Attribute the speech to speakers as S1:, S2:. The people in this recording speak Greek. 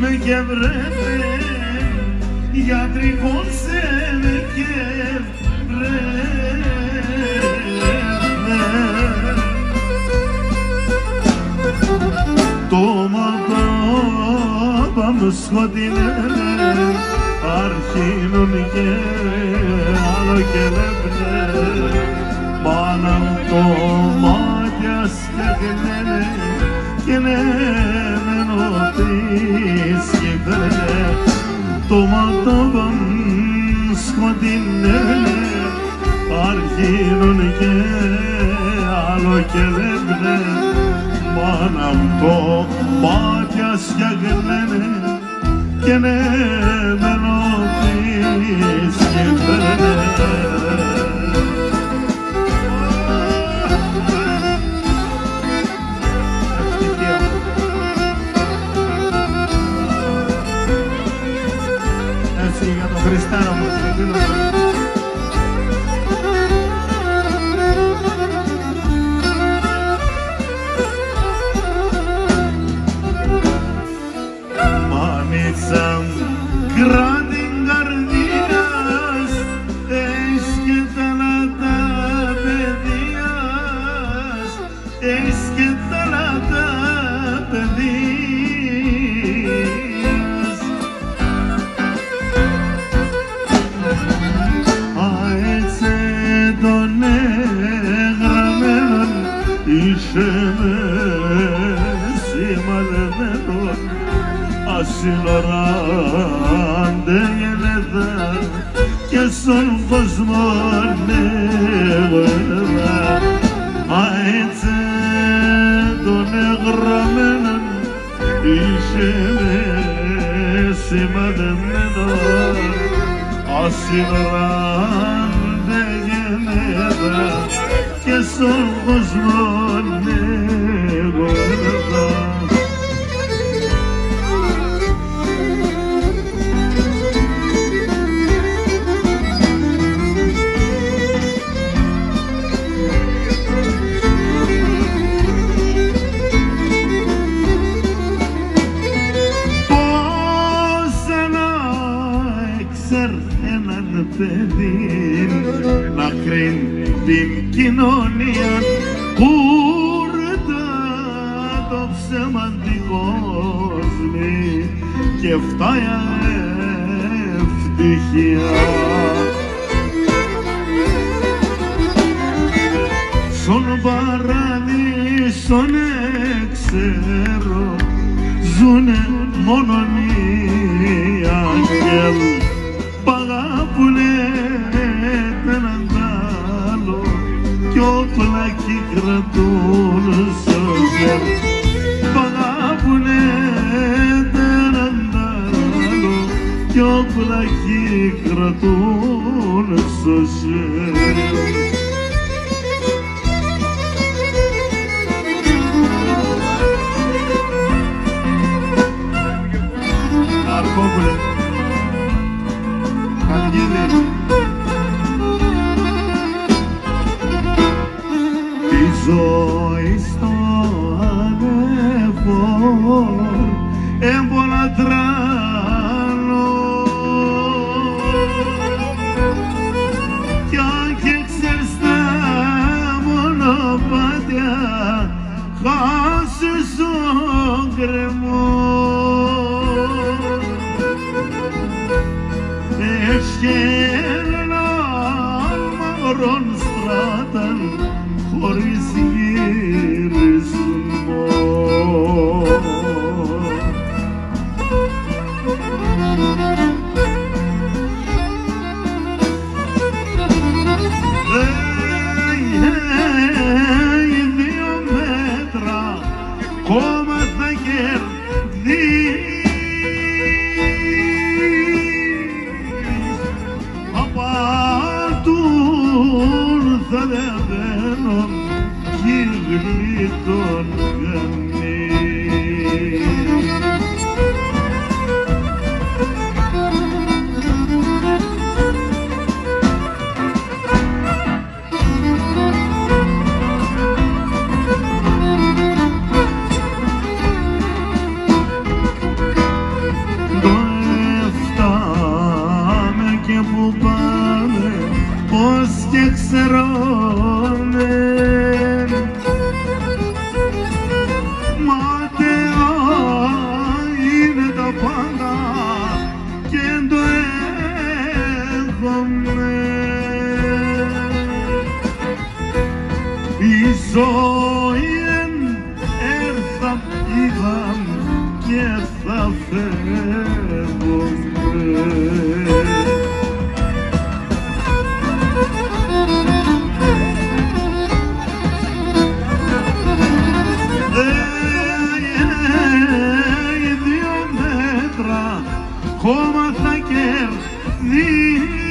S1: με και βρέτε, γιατρικώσε με και βρέτε. Το ματάπαμ σκοτεινέ, αρχίνων και άλλο και λεπτέ, μάνα το μάτια σκεγνέ και ναι μένω της κυβέρνε. Το ματάπαμ σκοτεινέ, αρχίνων και άλλο και λεπτέ, μάνα το μάτια σκεγνέ και ναι μένω της κυβέρνε. Έτσι για τον Χριστάρο μου, μανίτσα κράτη καρδίας, έχεις και ταλάτα παιδείας, έχεις και ταλάτα παιδείας. Α, έτσι τον εγγραμμένον είσαι με σημαδεμένον, ασύλλοραντε γενέδα και στον κόσμο νεγωέδα. Α, έτσι τον εγγραμμένον είσαι με σημαδεμένον, ασύλλοραντε γενέδα και στον κόσμο νεγωέδα. Παιδί να κρίνει την κοινωνία, κούρτα το ψεμαντικό κόσμι και φτάια ευτυχία. Στον παράδεισον ξέρω ζουνε μόνον οι άγγελοι, παγάπουνε έναν άλλο κι όπλα κι κρατούν στο χέρι. Παγάπουνε έναν άλλο κι όπλα κι κρατούν στο χέρι. Αρκόπουλε τη ζωή στο ανεφόρ έμπολα τράνω, κι αν και ξέρεις τα μονοπάτια χάσεις τον κρεμό. Και έναν μαυρόν στράταν χωρίς γυρισμό. Δύο μέτρα κόμμα θα κερδίσει, θα δεμένον κι γλίτων κανείς. η ζωή έρθα είδαν και θα φεύγουμε. Οι 2 μέτρα χώμα θα κερδίσει